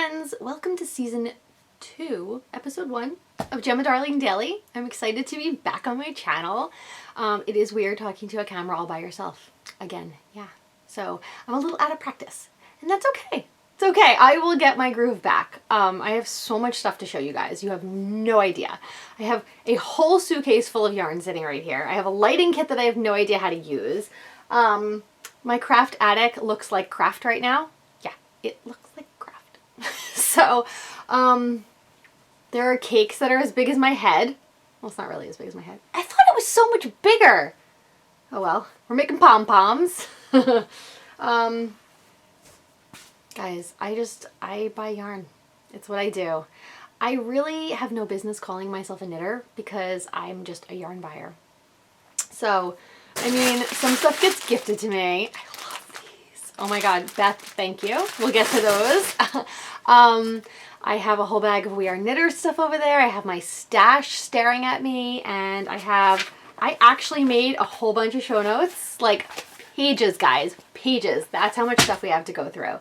friends! Welcome to season 2, episode 1 of Gemma Darling Daily. I'm excited to be back on my channel. It is weird talking to a camera all by yourself. Again, yeah. So I'm a little out of practice, and that's okay. It's okay. I will get my groove back. I have so much stuff to show you guys. You have no idea. I have a whole suitcase full of yarn sitting right here. I have a lighting kit that I have no idea how to use. My craft attic looks like craft right now. Yeah, it looks like craft. So, there are cakes that are as big as my head. Well, it's not really as big as my head. I thought it was so much bigger. Oh well, we're making pom-poms. Guys, I buy yarn. It's what I do. I really have no business calling myself a knitter because I'm just a yarn buyer. So, I mean, some stuff gets gifted to me. I love these. Oh my God, Beth, thank you. We'll get to those. I have a whole bag of We Are Knitters stuff over there. I have my stash staring at me, and I actually made a whole bunch of show notes, like pages, guys, pages. That's how much stuff we have to go through.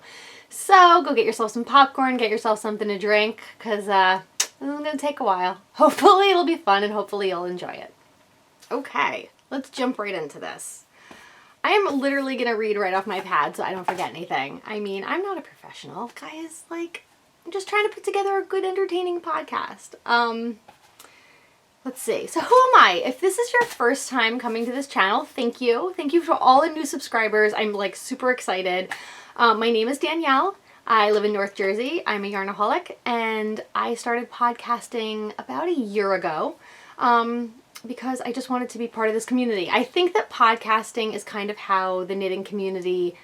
So go get yourself some popcorn, get yourself something to drink, because this is going to take a while. Hopefully it'll be fun, and hopefully you'll enjoy it. Okay, let's jump right into this. I am literally going to read right off my pad so I don't forget anything. I mean, I'm not a professional, guys. Like, I'm just trying to put together a good, entertaining podcast. Let's see. So who am I? If this is your first time coming to this channel, thank you. Thank you for all the new subscribers. I'm like super excited. My name is Danielle. I live in North Jersey. I'm a yarnaholic, and I started podcasting about a year ago because I just wanted to be part of this community. I think that podcasting is kind of how the knitting community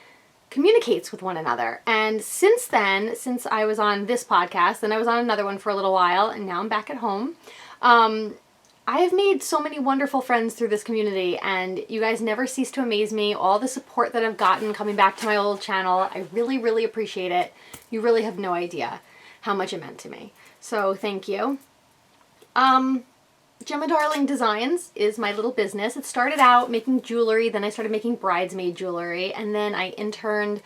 communicates with one another. And since then, since I was on this podcast, then I was on another one for a little while, and now I'm back at home. I have made so many wonderful friends through this community, and you guys never cease to amaze me. All the support that I've gotten coming back to my old channel, I really, really appreciate it. You really have no idea how much it meant to me. So thank you. Gemma Darling Designs is my little business. It started out making jewelry, then I started making bridesmaid jewelry, and then I interned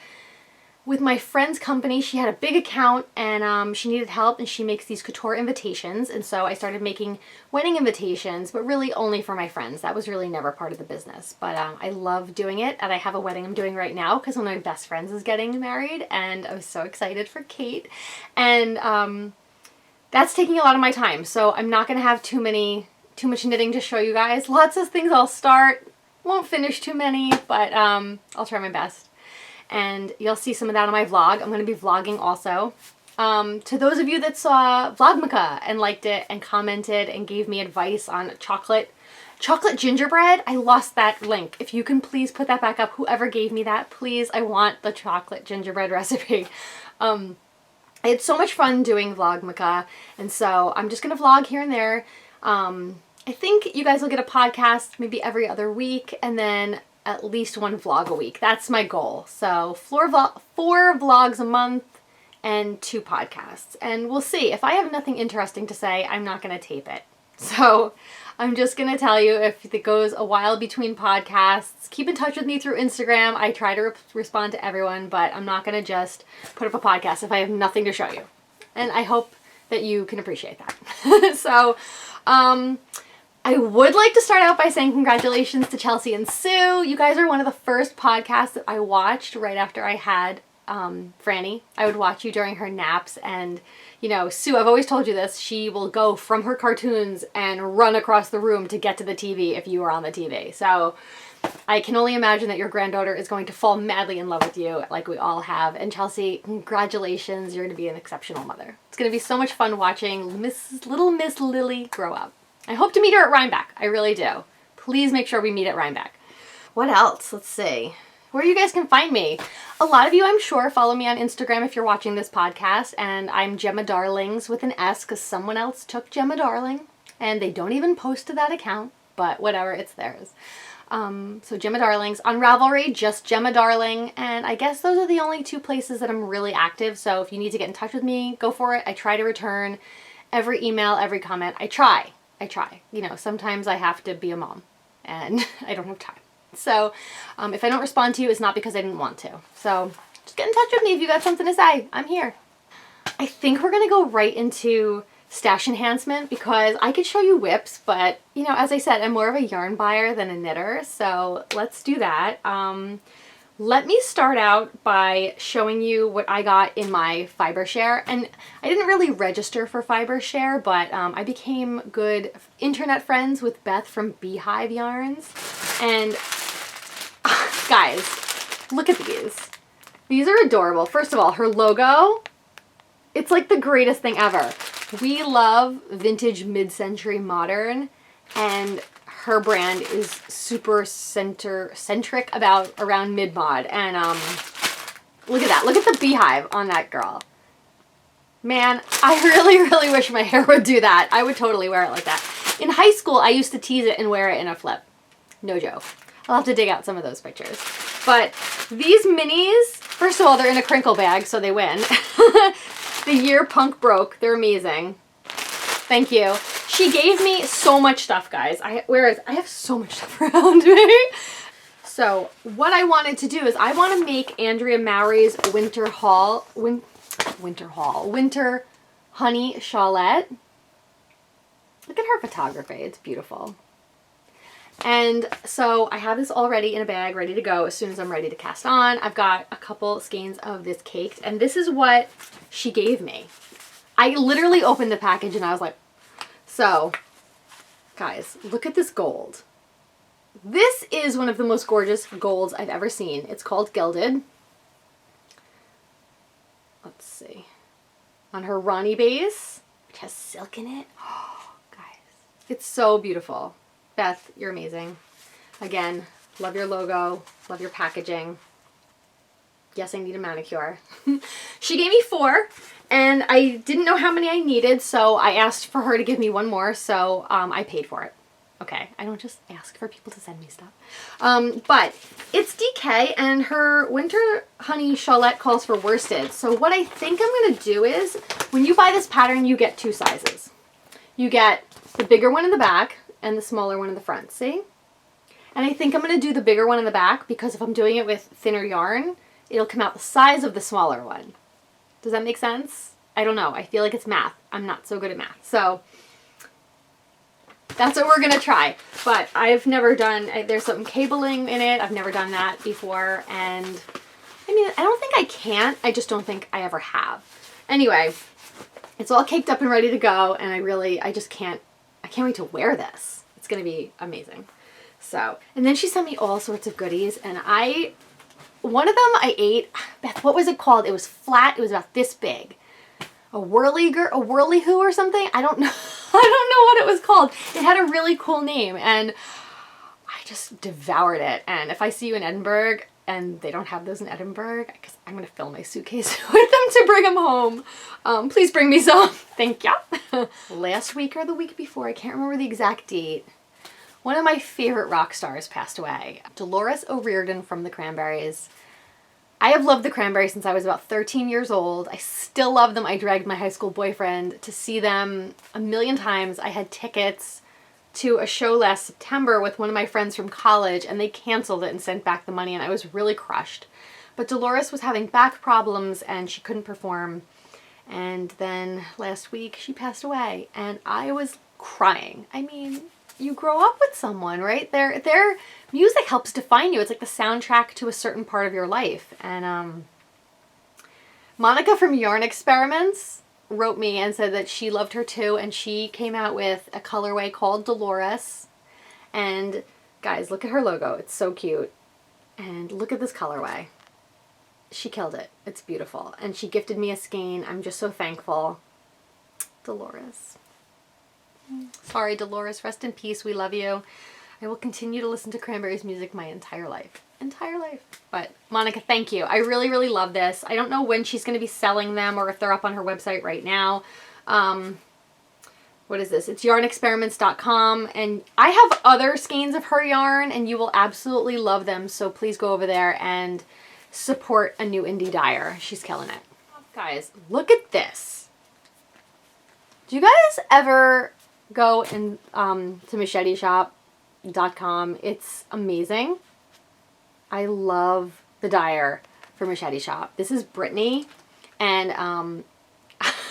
with my friend's company. She had a big account, and she needed help, and she makes these couture invitations, and so I started making wedding invitations, but really only for my friends. That was really never part of the business, but I love doing it, and I have a wedding I'm doing right now because one of my best friends is getting married, and I was so excited for Kate, and that's taking a lot of my time, so I'm not going to have too much knitting to show you guys. Lots of things I'll start, won't finish too many, but I'll try my best. And you'll see some of that on my vlog. I'm going to be vlogging also. To those of you that saw Vlogmica and liked it and commented and gave me advice on chocolate gingerbread, I lost that link. If you can please put that back up, whoever gave me that, please, I want the chocolate gingerbread recipe. I had so much fun doing Vlogmica, and so I'm just going to vlog here and there. I think you guys will get a podcast maybe every other week, and then at least one vlog a week. That's my goal. So 4 vlogs a month and 2 podcasts. And we'll see. If I have nothing interesting to say, I'm not going to tape it. So I'm just going to tell you, if it goes a while between podcasts, keep in touch with me through Instagram. I try to respond to everyone, but I'm not going to just put up a podcast if I have nothing to show you. And I hope that you can appreciate that. So, I would like to start out by saying congratulations to Chelsea and Sue. You guys are one of the first podcasts that I watched right after I had Franny. I would watch you during her naps, and you know, Sue, I've always told you this, she will go from her cartoons and run across the room to get to the TV if you are on the TV. So I can only imagine that your granddaughter is going to fall madly in love with you like we all have. And Chelsea, congratulations, you're going to be an exceptional mother. It's going to be so much fun watching little Miss Lily grow up. I hope to meet her at Rhinebeck. I really do. Please make sure we meet at Rhinebeck. What else? Let's see. Where you guys can find me. A lot of you, I'm sure, follow me on Instagram if you're watching this podcast, and I'm Gemma Darlings with an S because someone else took Gemma Darling, and they don't even post to that account, but whatever, it's theirs. So Gemma Darlings. On Ravelry, just Gemma Darling, and I guess those are the only 2 places that I'm really active, so if you need to get in touch with me, go for it. I try to return every email, every comment. I try. You know, sometimes I have to be a mom, and I don't have time. So if I don't respond to you, it's not because I didn't want to. So just get in touch with me if you got something to say. I'm here. I think we're gonna go right into stash enhancement because I could show you whips, but you know, as I said, I'm more of a yarn buyer than a knitter, so let's do that. Let me start out by showing you what I got in my fiber share. And I didn't really register for fiber share, but I became good internet friends with Beth from Beehive Yarns. And guys, look at these. These are adorable. First of all, her logo, it's like the greatest thing ever. We love vintage mid-century modern, and her brand is super centric around mid-mod. And look at that. Look at the beehive on that girl. Man, I really wish my hair would do that. I would totally wear it like that. In high school, I used to tease it and wear it in a flip. No joke. I'll have to dig out some of those pictures. But these minis, first of all, they're in a crinkle bag, so they win. The year punk broke. They're amazing. Thank you. She gave me so much stuff, guys. I have so much stuff around me. So what I wanted to do is I want to make Andrea Mowry's winter honey shawlette. Look at her photography. It's beautiful. And so I have this already in a bag, ready to go as soon as I'm ready to cast on. I've got a couple skeins of this caked, and this is what she gave me. I literally opened the package and I was like, so guys, look at this gold. This is one of the most gorgeous golds I've ever seen. It's called Gilded. Let's see. On her Ronnie base, which has silk in it. Oh, guys, it's so beautiful. Beth, you're amazing. Again, love your logo, love your packaging. Yes, I need a manicure. She gave me 4, and I didn't know how many I needed, so I asked for her to give me one more, so I paid for it. Okay, I don't just ask for people to send me stuff. But it's DK, and her winter honey shawlette calls for worsted. So what I think I'm going to do is, when you buy this pattern, you get 2 sizes. You get the bigger one in the back and the smaller one in the front, see? And I think I'm going to do the bigger one in the back because if I'm doing it with thinner yarn, it'll come out the size of the smaller one. Does that make sense? I don't know. I feel like it's math. I'm not so good at math. So that's what we're going to try. But I've never done, there's some cabling in it. I've never done that before. And I mean, I don't think I can't. I just don't think I ever have. Anyway, it's all caked up and ready to go. And I just can't, I can't wait to wear this. It's going to be amazing. So, and then she sent me all sorts of goodies. And one of them I ate. Beth, what was it called? It was flat. It was about this big. A whirly-hoo or something? I don't know. I don't know what it was called. It had a really cool name, and I just devoured it. And if I see you in Edinburgh, and they don't have those in Edinburgh, because I'm going to fill my suitcase with them to bring them home. Please bring me some. Thank ya. Last week or the week before, I can't remember the exact date, one of my favorite rock stars passed away. Dolores O'Riordan from the Cranberries. I have loved the Cranberries since I was about 13 years old. I still love them. I dragged my high school boyfriend to see them a million times. I had tickets to a show last September with one of my friends from college, and they canceled it and sent back the money, and I was really crushed. But Dolores was having back problems, and she couldn't perform. And then last week, she passed away, and I was crying. I mean, you grow up with someone, right? Their music helps define you. It's like the soundtrack to a certain part of your life. And Monica from Yarn Experiments wrote me and said that she loved her too, and she came out with a colorway called Dolores. And guys, look at her logo. It's so cute. And look at this colorway. She killed it. It's beautiful. And she gifted me a skein. I'm just so thankful. Dolores. Sorry, Dolores. Rest in peace. We love you. I will continue to listen to Cranberries music my entire life. But Monica, thank you. I really love this. I don't know when she's going to be selling them or if they're up on her website right now. What is this? It's yarnexperiments.com, and I have other skeins of her yarn, and you will absolutely love them. So please go over there and support a new indie dyer. She's killing it. Guys, look at this. Do you guys ever go in to macheteshop.com? It's amazing. I love the dyer for Machete Shop. This is Brittany, and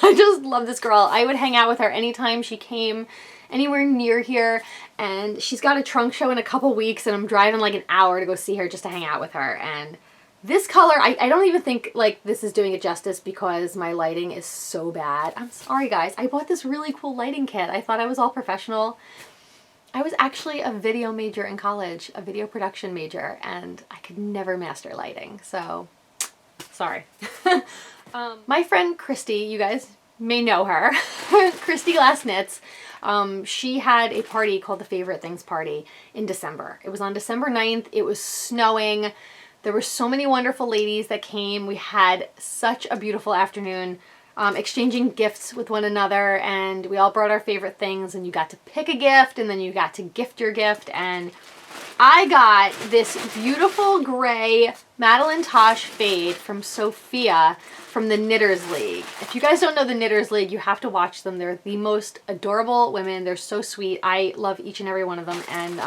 I just love this girl. I would hang out with her anytime she came anywhere near here, and she's got a trunk show in a couple weeks, and I'm driving like an hour to go see her just to hang out with her. And this color, I don't even think like this is doing it justice because my lighting is so bad. I'm sorry guys. I bought this really cool lighting kit. I thought I was all professional. I was actually a video major in college, a video production major, and I could never master lighting, so sorry. My friend Christy, you guys may know her, Christy Glass Knits, she had a party called the Favorite Things Party in December. It was on December 9th. It was snowing. There were so many wonderful ladies that came. We had such a beautiful afternoon, exchanging gifts with one another, and we all brought our favorite things, and you got to pick a gift, and then you got to gift your gift. And I got this beautiful gray Madeline Tosh fade from Sophia from the Knitters League. If you guys don't know the Knitters League, you have to watch them. They're the most adorable women. They're so sweet. I love each and every one of them. And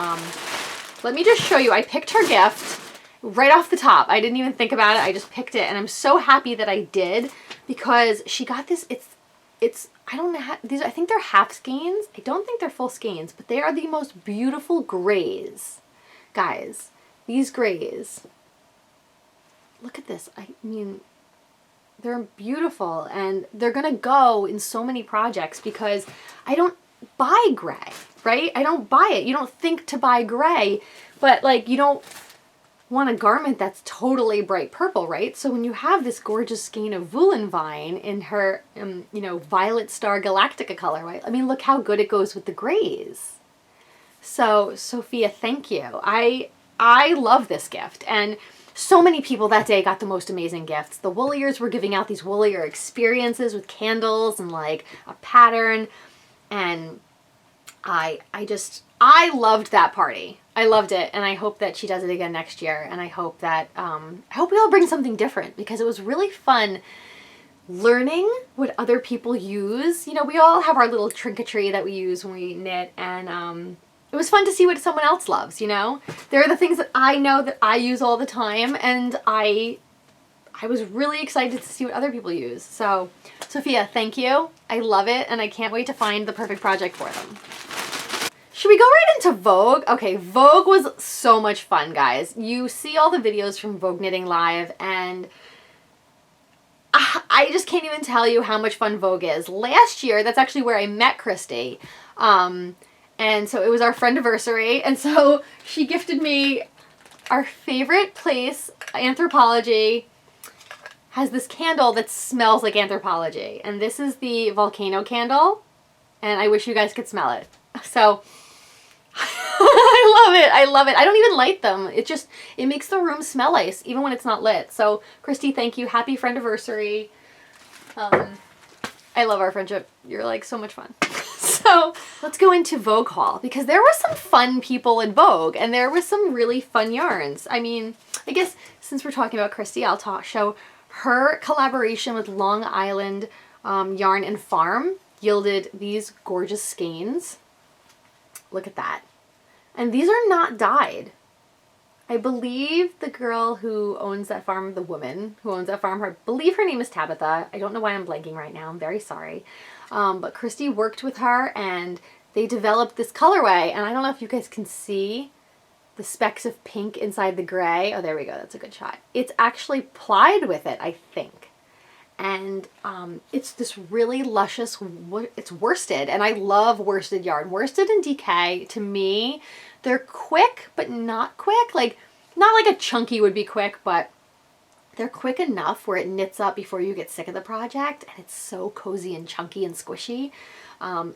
let me just show you. I picked her gift right off the top. I didn't even think about it. I just picked it, and I'm so happy that I did because she got this. It's I don't know how these. I think they're half skeins. I don't think they're full skeins, but they are the most beautiful grays, guys. These grays. Look at this. I mean, they're beautiful, and they're gonna go in so many projects because I don't buy gray, right? I don't buy it. You don't think to buy gray, but like you don't want a garment that's totally bright purple, right? So when you have this gorgeous skein of Vine in her, you know, Violet Star Galactica colorway, I mean, look how good it goes with the grays. So Sophia, thank you. I love this gift, and so many people that day got the most amazing gifts. The Wooliers were giving out these Woolier experiences with candles and like a pattern, and I loved that party. I loved it, and I hope that she does it again next year, and I hope that, I hope we all bring something different because it was really fun learning what other people use. You know, we all have our little trinketry that we use when we knit, and it was fun to see what someone else loves, you know? There are the things that I know that I use all the time, and I was really excited to see what other people use. So, Sophia, thank you. I love it, and I can't wait to find the perfect project for them. Should we go right into Vogue? Okay, Vogue was so much fun, guys. You see all the videos from Vogue Knitting Live, and I just can't even tell you how much fun Vogue is. Last year, that's actually where I met Christy. And so it was our friendiversary, and so she gifted me our favorite place, Anthropology, has this candle that smells like Anthropology. And this is the volcano candle, and I wish you guys could smell it. So I love it. I love it. I don't even light them. It makes the room smell nice, even when it's not lit. So, Christy, thank you. Happy friendiversary. I love our friendship. You're like so much fun. So, let's go into Vogue haul because there were some fun people in Vogue and there was some really fun yarns. I mean, I guess since we're talking about Christy, I'll show her collaboration with Long Island Yarn and Farm yielded these gorgeous skeins. Look at that. And these are not dyed. I believe the girl who owns that farm, the woman who owns that farm, I believe her name is Tabitha. I don't know why I'm blanking right now. I'm very sorry. But Christy worked with her and they developed this colorway. And I don't know if you guys can see the specks of pink inside the gray. Oh, there we go. That's a good shot. It's actually plied with it, I think. And it's this really luscious, it's worsted, and I love worsted yarn. Worsted and DK, to me, they're quick, but not quick. Like, not like a chunky would be quick, but they're quick enough where it knits up before you get sick of the project, and it's so cozy and chunky and squishy.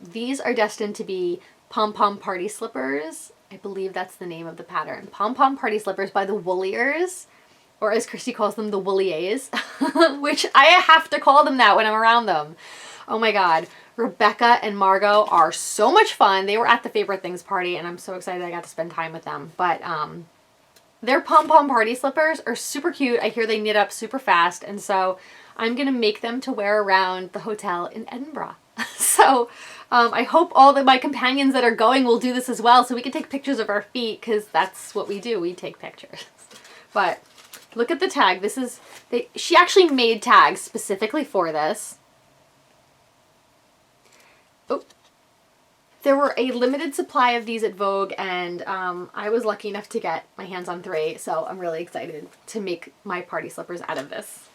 These are destined to be pom-pom party slippers. I believe that's the name of the pattern. Pom-pom party slippers by the Wooliers. Or as Christy calls them, the Wooliers, which I have to call them that when I'm around them. Oh my God. Rebecca and Margot are so much fun. They were at the Favorite Things party, and I'm so excited I got to spend time with them. But their pom-pom party slippers are super cute. I hear they knit up super fast, and so I'm going to make them to wear around the hotel in Edinburgh. So I hope all of my companions that are going will do this as well, so we can take pictures of our feet, because that's what we do. We take pictures. But look at the tag. This is, she actually made tags specifically for this. There were a limited supply of these at Vogue, and I was lucky enough to get my hands on 3, so I'm really excited to make my party slippers out of this.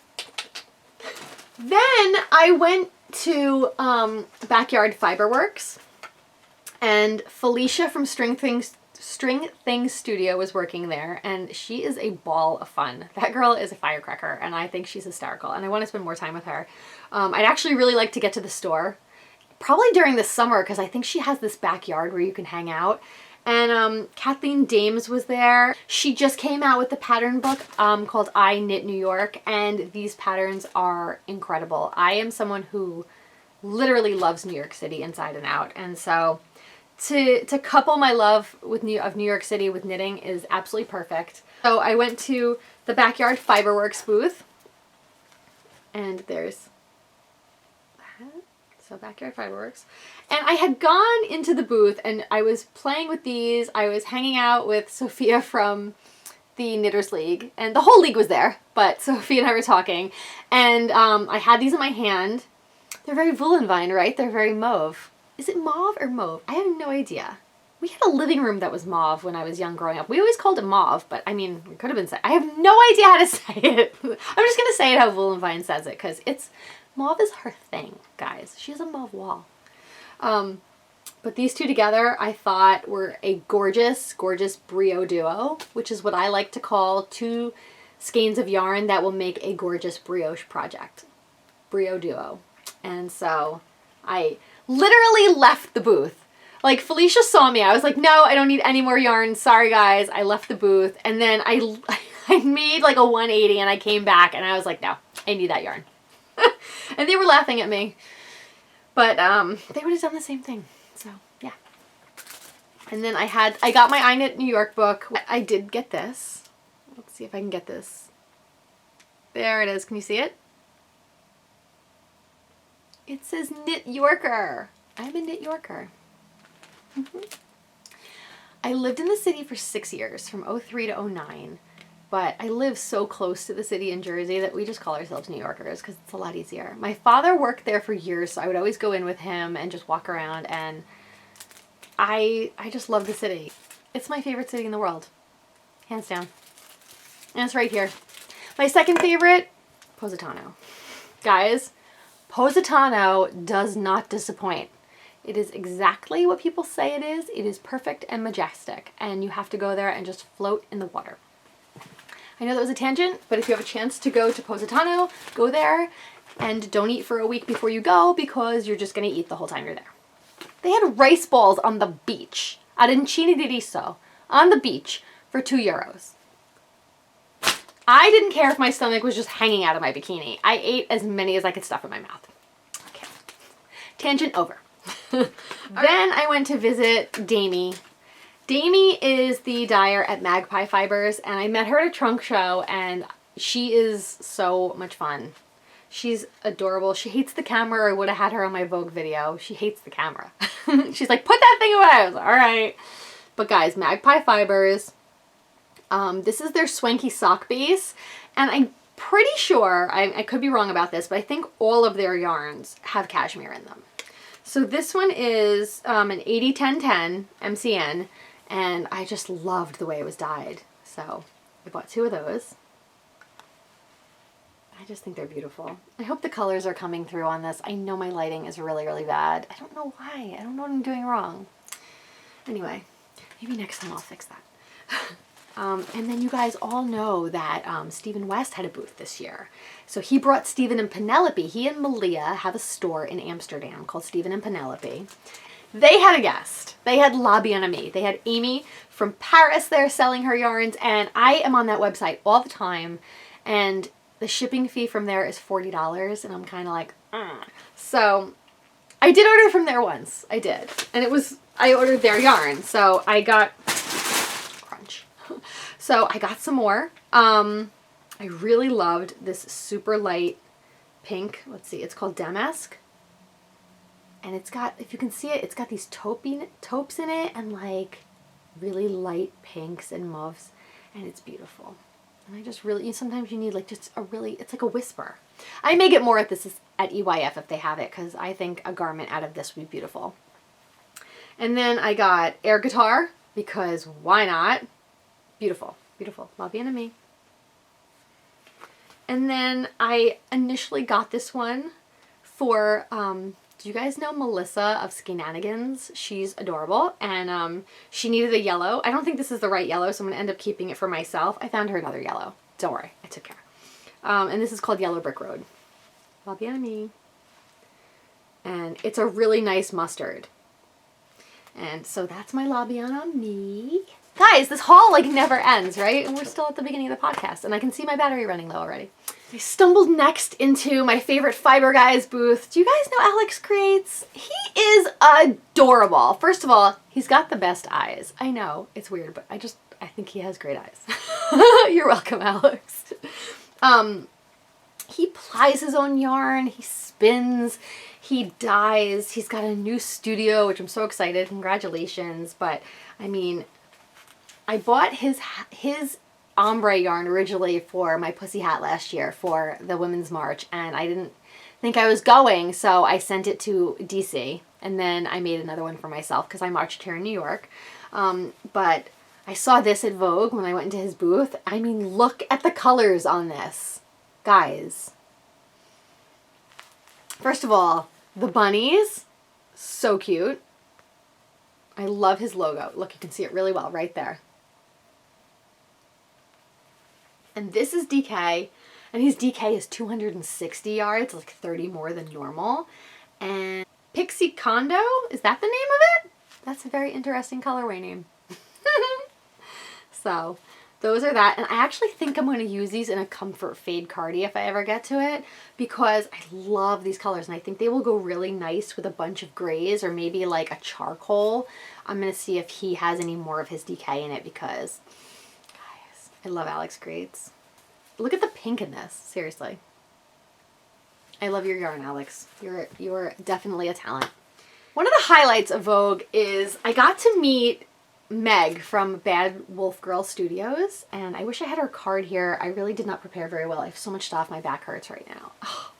Then I went to Backyard Fiberworks, and Felicia from String Things Studio was working there, and she is a ball of fun. That girl is a firecracker, and I think she's hysterical, and I want to spend more time with her. I'd actually really like to get to the store, probably during the summer, because I think she has this backyard where you can hang out. And Kathleen Dames was there. She just came out with the pattern book called I Knit New York, and these patterns are incredible. I am someone who literally loves New York City inside and out, and so to couple my love with New York City with knitting is absolutely perfect. So I went to the Backyard Fiberworks booth, and there's that. So Backyard Fiberworks. And I had gone into the booth and I was playing with these. I was hanging out with Sophia from the Knitters League, and the whole league was there, but Sophia and I were talking, and I had these in my hand. They're very Woolenvine, right? They're very mauve. Is it mauve or mauve? I have no idea. We had a living room that was mauve when I was young growing up. We always called it mauve, but I mean, it could have been said. I have no idea how to say it. I'm just going to say it how Woolenvine says it, because mauve is her thing, guys. She has a mauve wall. But these two together, I thought, were a gorgeous, gorgeous brio duo, which is what I like to call 2 skeins of yarn that will make a gorgeous brioche project. Brio duo. And so I literally left the booth. Like, Felicia saw me. I was like, no, I don't need any more yarn. Sorry, guys. I left the booth. And then I made like a 180 and I came back and I was like, no, I need that yarn. And they were laughing at me. But they would have done the same thing. So, yeah. And then I got my I Knit New York book. I did get this. Let's see if I can get this. There it is. Can you see it? It says Knit Yorker. I'm a Knit Yorker. I lived in the city for 6 years, from 03 to 09. But I live so close to the city in Jersey that we just call ourselves New Yorkers because it's a lot easier. My father worked there for years, so I would always go in with him and just walk around, and I just love the city. It's my favorite city in the world, hands down. And it's right here. My second favorite, Positano. Guys, Positano does not disappoint. It is exactly what people say it is. It is perfect and majestic, and you have to go there and just float in the water. I know that was a tangent, but if you have a chance to go to Positano, go there, and don't eat for a week before you go because you're just going to eat the whole time you're there. They had rice balls on the beach, arancini di riso, on the beach for €2. I didn't care if my stomach was just hanging out of my bikini. I ate as many as I could stuff in my mouth. Okay. Tangent over. Then I went to visit Damie. Damie is the dyer at Magpie Fibers, and I met her at a trunk show, and she is so much fun. She's adorable. She hates the camera, or I would have had her on my Vogue video. She hates the camera. She's like, put that thing away. I was like, all right. But guys, Magpie Fibers, this is their swanky sock base, and I'm pretty sure, I could be wrong about this, but I think all of their yarns have cashmere in them. So this one is an 80-10-10 MCN, and I just loved the way it was dyed. So I bought 2 of those. I just think they're beautiful. I hope the colors are coming through on this. I know my lighting is really, really bad. I don't know why. I don't know what I'm doing wrong. Anyway, maybe next time I'll fix that. And then you guys all know that Stephen West had a booth this year. So he brought Stephen and Penelope. He and Malia have a store in Amsterdam called Stephen and Penelope. They had a guest. They had La Bien-Aimée. They had Amy from Paris there selling her yarns, and I am on that website all the time, and the shipping fee from there is $40, and I'm kind of like, So I did order from there once. I did. And I ordered their yarn, so I got, crunch. So I got some more. I really loved this super light pink. Let's see, it's called Damask. And it's got, if you can see it, it's got these taupes in it and like really light pinks and mauves, and it's beautiful. And I just really, sometimes you need like just a really, it's like a whisper. I may get more at this at EYF if they have it, because I think a garment out of this would be beautiful. And then I got air guitar, because why not? Beautiful, beautiful. Love you and me. And then I initially got this one for, do you guys know Melissa of Skenanigans? She's adorable, and she needed a yellow. I don't think this is the right yellow, so I'm going to end up keeping it for myself. I found her another yellow. Don't worry, I took care. And this is called Yellow Brick Road. Love you and me. And it's a really nice mustard. And so that's my Labiana on me. Guys, this haul like never ends, right? And we're still at the beginning of the podcast, and I can see my battery running low already. I stumbled next into my favorite Fiber Guys booth. Do you guys know Alex Creates? He is adorable. First of all, he's got the best eyes. I know, it's weird, but I think he has great eyes. You're welcome, Alex. He plies his own yarn, he spins, he dyes, he's got a new studio, which I'm so excited, congratulations. But I mean, I bought his ombre yarn originally for my pussy hat last year for the Women's March, and I didn't think I was going, so I sent it to DC, and then I made another one for myself because I marched here in New York. But I saw this at Vogue when I went into his booth. I mean, look at the colors on this, guys. First of all, the bunnies, so cute. I love his logo. Look, you can see it really well right there. And this is DK, and his DK is 260 yards, like 30 more than normal. And Pixie Condo, is that the name of it? That's a very interesting colorway name. So those are that. And I actually think I'm going to use these in a comfort fade cardi if I ever get to it, because I love these colors and I think they will go really nice with a bunch of grays or maybe like a charcoal. I'm going to see if he has any more of his DK in it, because guys, I love Alex Creates. Look at the pink in this, seriously. I love your yarn, Alex. You're definitely a talent. One of the highlights of Vogue is I got to meet Meg from Bad Wolf Girl Studios, and I wish I had her card here. I really did not prepare very well. I have so much stuff. My back hurts right now. Oh.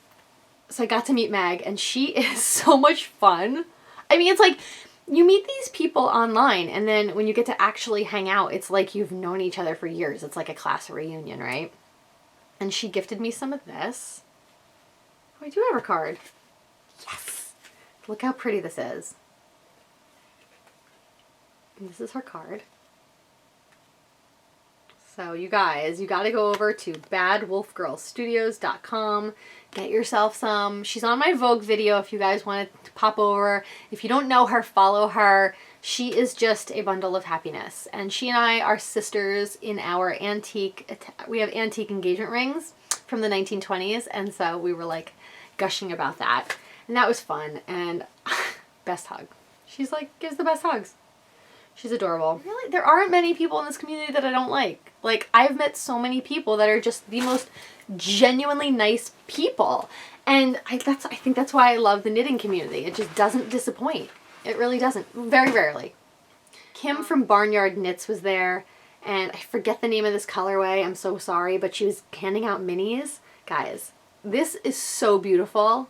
So I got to meet Meg, and she is so much fun. I mean, it's like you meet these people online, and then when you get to actually hang out, it's like you've known each other for years. It's like a class reunion, right? And she gifted me some of this. Oh, I do have her card. Yes! Look how pretty this is. And this is her card. So you guys, you got to go over to badwolfgirlstudios.com. Get yourself some. She's on my Vogue video if you guys want to pop over. If you don't know her, follow her. She is just a bundle of happiness. And she and I are sisters in our antique, we have antique engagement rings from the 1920s. And so we were like gushing about that. And that was fun. And best hug. She's like, gives the best hugs. She's adorable. Really, there aren't many people in this community that I don't like. Like, I've met so many people that are just the most genuinely nice people. And I think that's why I love the knitting community. It just doesn't disappoint. It really doesn't. Very rarely. Kim from Barnyard Knits was there, and I forget the name of this colorway. I'm so sorry, but she was handing out minis. Guys, this is so beautiful.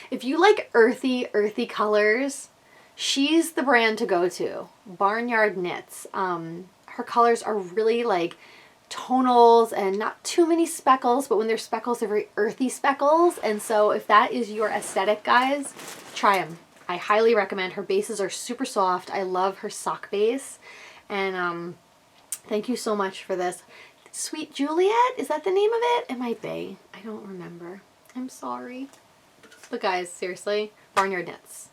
If you like earthy colors, she's the brand to go to. Barnyard Knits. Her colors are really like tonals and not too many speckles, but when they're speckles, they're very earthy speckles. And so if that is your aesthetic, guys, try them. I highly recommend. Her bases are super soft. I love her sock base. And thank you so much for this. Sweet Juliet, is that the name of it? It might be. I don't remember. I'm sorry. But guys, seriously, Barnyard Knits.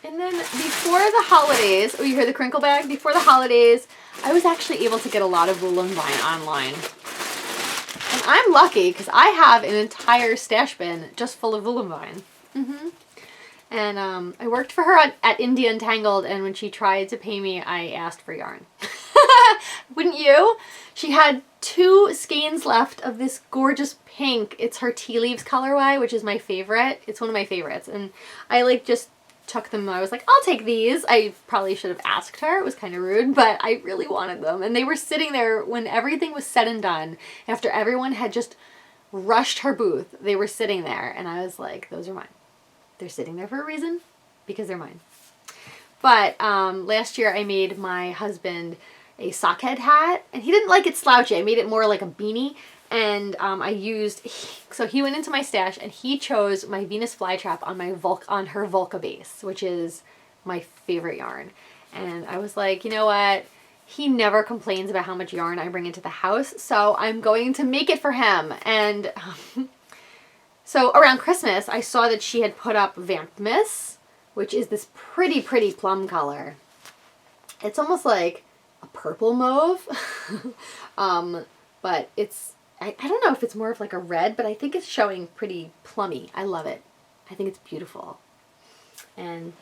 And then before the holidays, oh, you hear the crinkle bag? Before the holidays, I was actually able to get a lot of Wool and Vine online. And I'm lucky because I have an entire stash bin just full of Wool and Vine. And I worked for her at India Entangled, and when she tried to pay me, I asked for yarn. Wouldn't you? She had 2 skeins left of this gorgeous pink. It's her Tea Leaves colorway, which is my favorite. It's one of my favorites. And I like just took them. I was like, I'll take these. I probably should have asked her. It was kind of rude, but I really wanted them. And they were sitting there when everything was said and done. After everyone had just rushed her booth, they were sitting there. And I was like, those are mine. They're sitting there for a reason, because they're mine. But last year I made my husband a sockhead hat, and he didn't like it slouchy. I made it more like a beanie, and so he went into my stash and he chose my Venus flytrap on her Volca base, which is my favorite yarn. And I was like, you know what? He never complains about how much yarn I bring into the house, so I'm going to make it for him. And so around Christmas, I saw that she had put up Vamp Miss, which is this pretty, pretty plum color. It's almost like a purple mauve, but I don't know if it's more of like a red, but I think it's showing pretty plummy. I love it. I think it's beautiful. And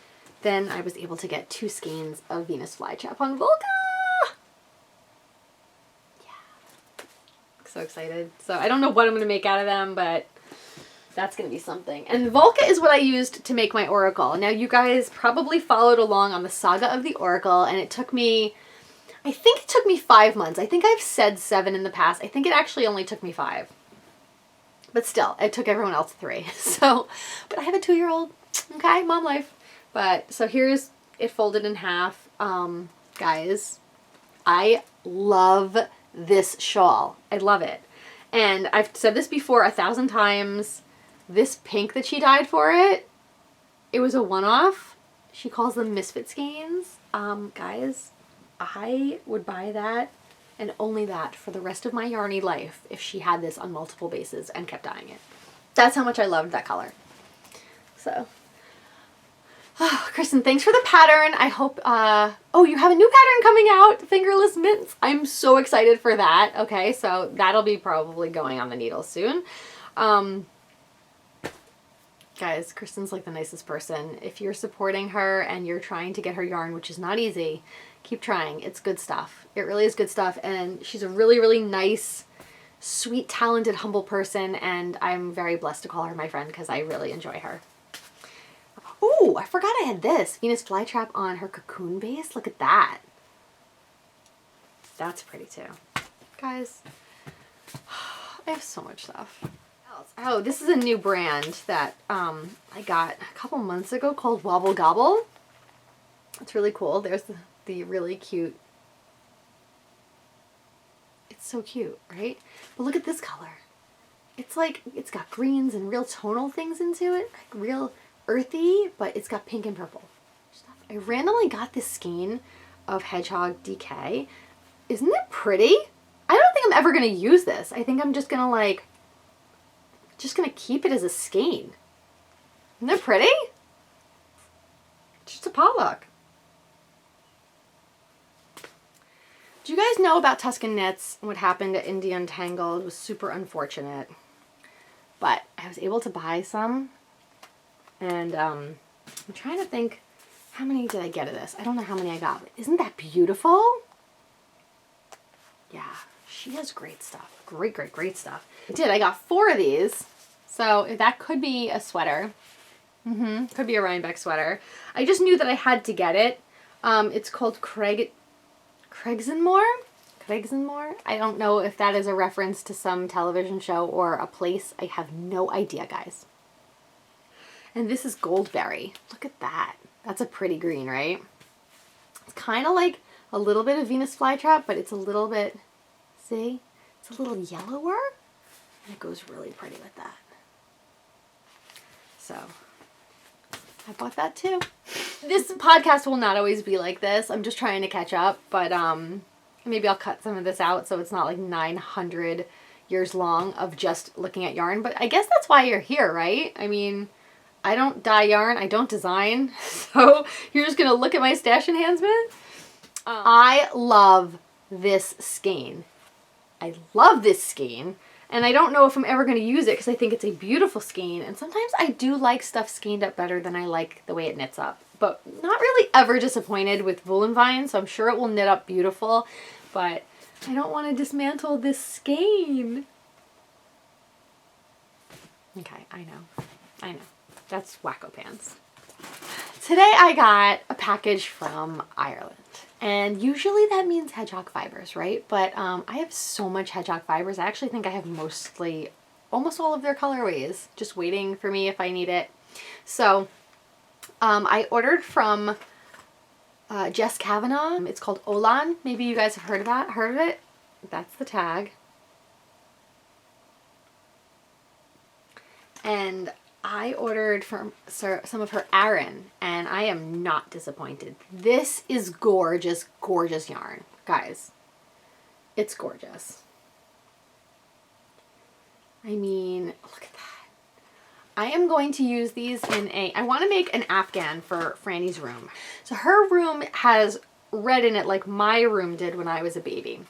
then I was able to get 2 skeins of Venus flytrap on Volca. Yeah. So excited. So I don't know what I'm going to make out of them, but that's going to be something. And Volca is what I used to make my oracle. Now you guys probably followed along on the saga of the oracle, and it took me, I think it took me 5 months. I think I've said 7 in the past. I think it actually only took me 5. But still, it took everyone else 3. So, but I have a 2-year-old. Okay, mom life. But, so here's it folded in half. Guys, I love this shawl. I love it. And I've said this before 1,000 times. This pink that she dyed for it, it was a one-off. She calls them misfit skeins. Guys, I would buy that and only that for the rest of my yarny life if she had this on multiple bases and kept dyeing it. That's how much I loved that color. So, Kristen, thanks for the pattern. I hope, oh, you have a new pattern coming out, Fingerless Mints. I'm so excited for that. Okay, so that'll be probably going on the needle soon. Guys, Kristen's like the nicest person. If you're supporting her and you're trying to get her yarn, which is not easy, keep trying. It's good stuff. It really is good stuff. And she's a really, really nice, sweet, talented, humble person. And I'm very blessed to call her my friend because I really enjoy her. Oh, I forgot I had this. Venus flytrap on her cocoon base. Look at that. That's pretty too. Guys, I have so much stuff. Oh, this is a new brand that I got a couple months ago called Wobble Gobble. It's really cool. There's the really cute. It's so cute, right? But look at this color. It's like, it's got greens and real tonal things into it. Like real earthy, but it's got pink and purple stuff. I randomly got this skein of Hedgehog DK. Isn't it pretty? I don't think I'm ever going to use this. I think I'm just going to keep it as a skein. Isn't it pretty? Just a potluck. Do you guys know about Tuscan Knits and what happened at Indie Untangled? It was super unfortunate. But I was able to buy some. And I'm trying to think, how many did I get of this? I don't know how many I got. But isn't that beautiful? Yeah, she has great stuff. Great, great, great stuff. I did. I got 4 of these. So that could be a sweater. Could be a Rhinebeck sweater. I just knew that I had to get it. It's called Craigsonmore. I don't know if that is a reference to some television show or a place. I have no idea, guys. And this is Goldberry. Look at that. That's a pretty green, right? It's kind of like a little bit of Venus flytrap, but it's a little bit, see? It's a little yellower. And it goes really pretty with that. So, I bought that too. This podcast will not always be like this. I'm just trying to catch up, but maybe I'll cut some of this out so it's not like 900 years long of just looking at yarn. But I guess that's why you're here, right? I mean, I don't dye yarn, I don't design, so you're just gonna look at my stash enhancement? I love this skein. I love this skein, and I don't know if I'm ever gonna use it because I think it's a beautiful skein, and sometimes I do like stuff skeined up better than I like the way it knits up. But not really ever disappointed with Woolen Vine, so I'm sure it will knit up beautiful, but I don't want to dismantle this skein. Okay, I know. That's Wacko Pants. Today I got a package from Ireland. And usually that means hedgehog fibers, right? But I have so much hedgehog fibers. I actually think I have almost all of their colorways, just waiting for me if I need it. So I ordered from Jess Kavanaugh. It's called Olan. Maybe you guys have heard of that. Heard of it? That's the tag. And I ordered from some of her Aran, and I am not disappointed. This is gorgeous, gorgeous yarn. Guys, it's gorgeous. I mean, look at that. I am going to use these I want to make an Afghan for Franny's room. So her room has red in it like my room did when I was a baby.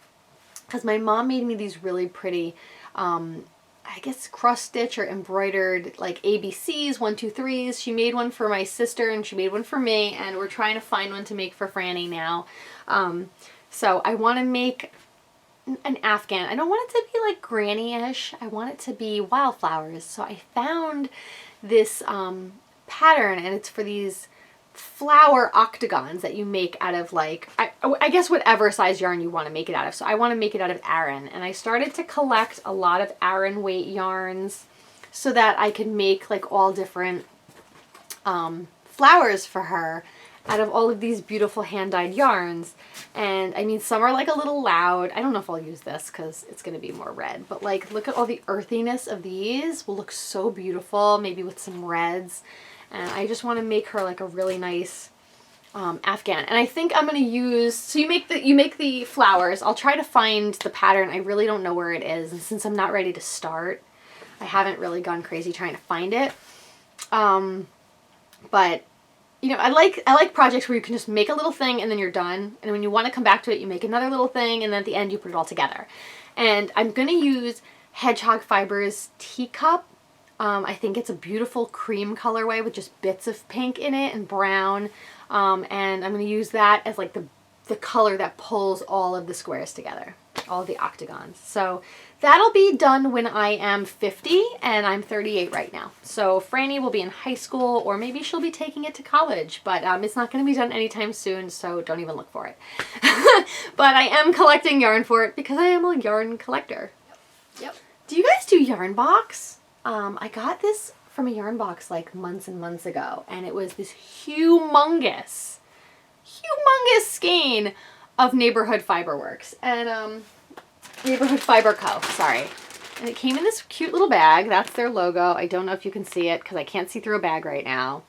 Because my mom made me these really pretty, I guess cross stitch or embroidered like ABCs, 1, 2, 3s. She made one for my sister and she made one for me, and we're trying to find one to make for Franny now. So I want to make an Afghan. I don't want it to be like granny-ish. I want it to be wildflowers. So I found this pattern, and it's for these flower octagons that you make out of like, I guess whatever size yarn you want to make it out of. So I want to make it out of Aran, and I started to collect a lot of Aran weight yarns so that I could make like all different flowers for her out of all of these beautiful hand-dyed yarns. And I mean, some are like a little loud. I don't know if I'll use this because it's going to be more red, but like look at all the earthiness of these. Will look so beautiful, maybe with some reds. And I just want to make her like a really nice Afghan. And I think I'm going to use, so you make the flowers. I'll try to find the pattern. I really don't know where it is, and since I'm not ready to start, I haven't really gone crazy trying to find it. But you know, I like projects where you can just make a little thing and then you're done. And when you want to come back to it, you make another little thing, and then at the end you put it all together. And I'm going to use Hedgehog Fibers Teacup. I think it's a beautiful cream colorway with just bits of pink in it and brown. And I'm going to use that as like the color that pulls all of the squares together, all of the octagons. So that'll be done when I am 50, and I'm 38 right now. So Franny will be in high school, or maybe she'll be taking it to college, but it's not going to be done anytime soon, so don't even look for it. But I am collecting yarn for it because I am a yarn collector. Yep. Do you guys do yarn box? I got this from a yarn box like months and months ago, and it was this humongous skein of Neighborhood Fiberworks and Neighborhood Fiber Co. Sorry. And it came in this cute little bag. That's their logo. I don't know if you can see it because I can't see through a bag right now.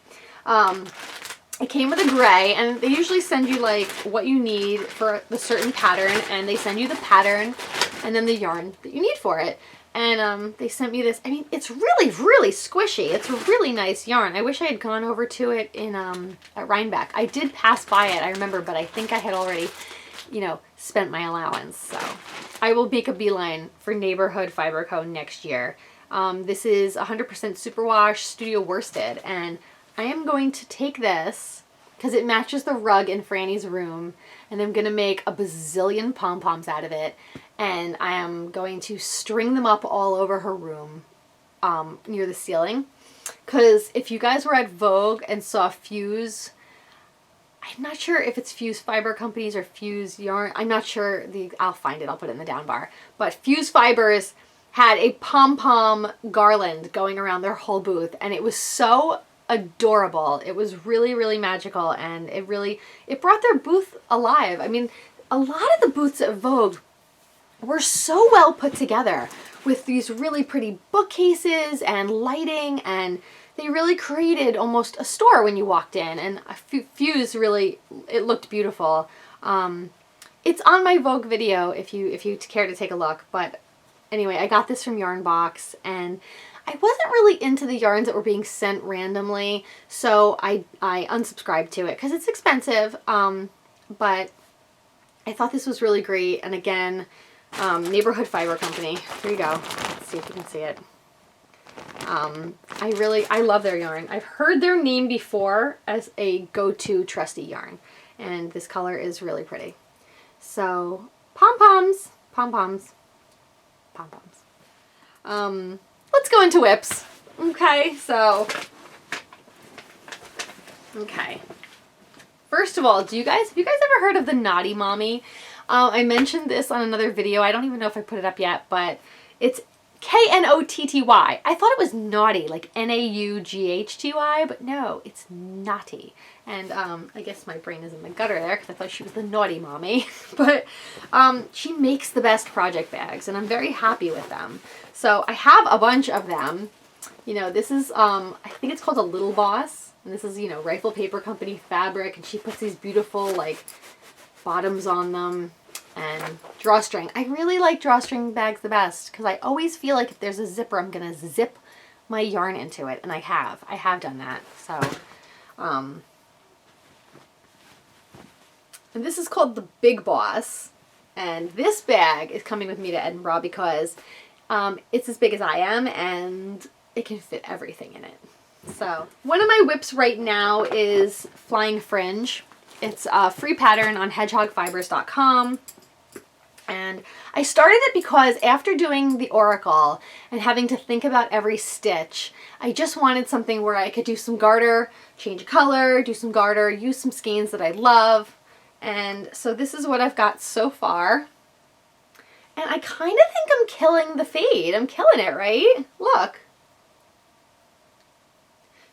It came with a gray, and they usually send you like what you need for the certain pattern, and they send you the pattern and then the yarn that you need for it. And they sent me this. I mean, it's really, really squishy. It's a really nice yarn. I wish I had gone over to it in at Rhinebeck. I did pass by it, I remember, but I think I had already, you know, spent my allowance. So I will make a beeline for Neighborhood Fiber Co. next year. This is 100% superwash studio worsted, and I am going to take this because it matches the rug in Franny's room, and I'm going to make a bazillion pom-poms out of it. And I am going to string them up all over her room near the ceiling. Because if you guys were at Vogue and saw Fuse, I'm not sure if it's Fuse Fiber Companies or Fuse Yarn. I'm not sure. I'll find it. I'll put it in the down bar. But Fuse Fibers had a pom-pom garland going around their whole booth. And it was so adorable. It was really, really magical. And it brought their booth alive. I mean, a lot of the booths at Vogue were so well put together with these really pretty bookcases and lighting, and they really created almost a store when you walked in, and Fuse really, it looked beautiful. It's on my Vogue video if you care to take a look, but anyway, I got this from Yarn Box, and I wasn't really into the yarns that were being sent randomly, so I unsubscribed to it because it's expensive, but I thought this was really great. And again, Neighborhood Fiber Company. Here you go. Let's see if you can see it. I love their yarn. I've heard their name before as a go-to trusty yarn, and this color is really pretty. So pom-poms, pom-poms, pom-poms. Let's go into whips. Okay, so first of all, have you guys ever heard of the Naughty Mommy? I mentioned this on another video. I don't even know if I put it up yet, but it's Knotty. I thought it was naughty, like Naughty, but no, it's naughty. And I guess my brain is in the gutter there because I thought she was the naughty mommy. But she makes the best project bags, and I'm very happy with them. So I have a bunch of them. You know, this is, I think it's called a Little Boss. And this is, you know, Rifle Paper Company fabric. And she puts these beautiful, like, bottoms on them. And drawstring. I really like drawstring bags the best because I always feel like if there's a zipper, I'm going to zip my yarn into it. And I have done that. So, and this is called the Big Boss. And this bag is coming with me to Edinburgh because it's as big as I am and it can fit everything in it. So, one of my whips right now is Flying Fringe. It's a free pattern on hedgehogfibers.com. And I started it because after doing the Oracle and having to think about every stitch, I just wanted something where I could do some garter, change color, do some garter, use some skeins that I love. And so this is what I've got so far. And I kind of think I'm killing the fade. I'm killing it, right? Look.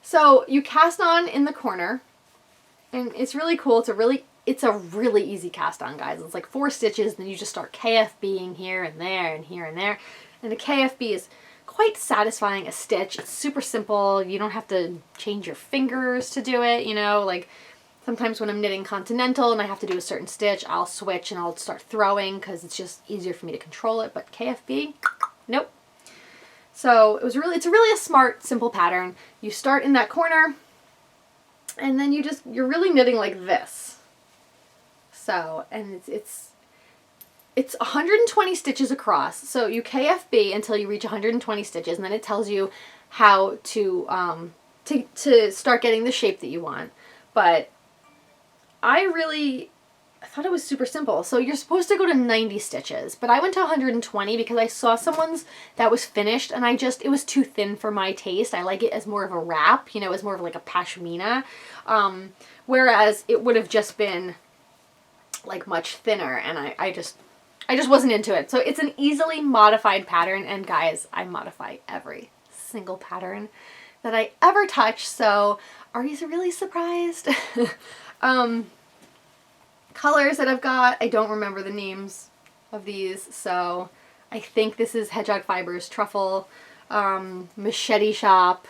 So you cast on in the corner. And it's really cool. It's a really easy cast on, guys. It's like 4 stitches, and then you just start KFBing here and there and here and there. And the KFB is quite satisfying a stitch. It's super simple. You don't have to change your fingers to do it, you know, like sometimes when I'm knitting continental and I have to do a certain stitch, I'll switch and I'll start throwing because it's just easier for me to control it. But KFB, nope. So it's really a smart, simple pattern. You start in that corner, and then you're really knitting like this. So, and it's 120 stitches across. So you KFB until you reach 120 stitches, and then it tells you how to start getting the shape that you want. But I thought it was super simple. So you're supposed to go to 90 stitches, but I went to 120 because I saw someone's that was finished, and it was too thin for my taste. I like it as more of a wrap, you know, as more of like a pashmina, whereas it would have just been like much thinner, and I just wasn't into it. So it's an easily modified pattern, and guys, I modify every single pattern that I ever touch, so are you really surprised? Colors that I've got, I don't remember the names of these, so I think this is Hedgehog Fibers Truffle, Machete Shop.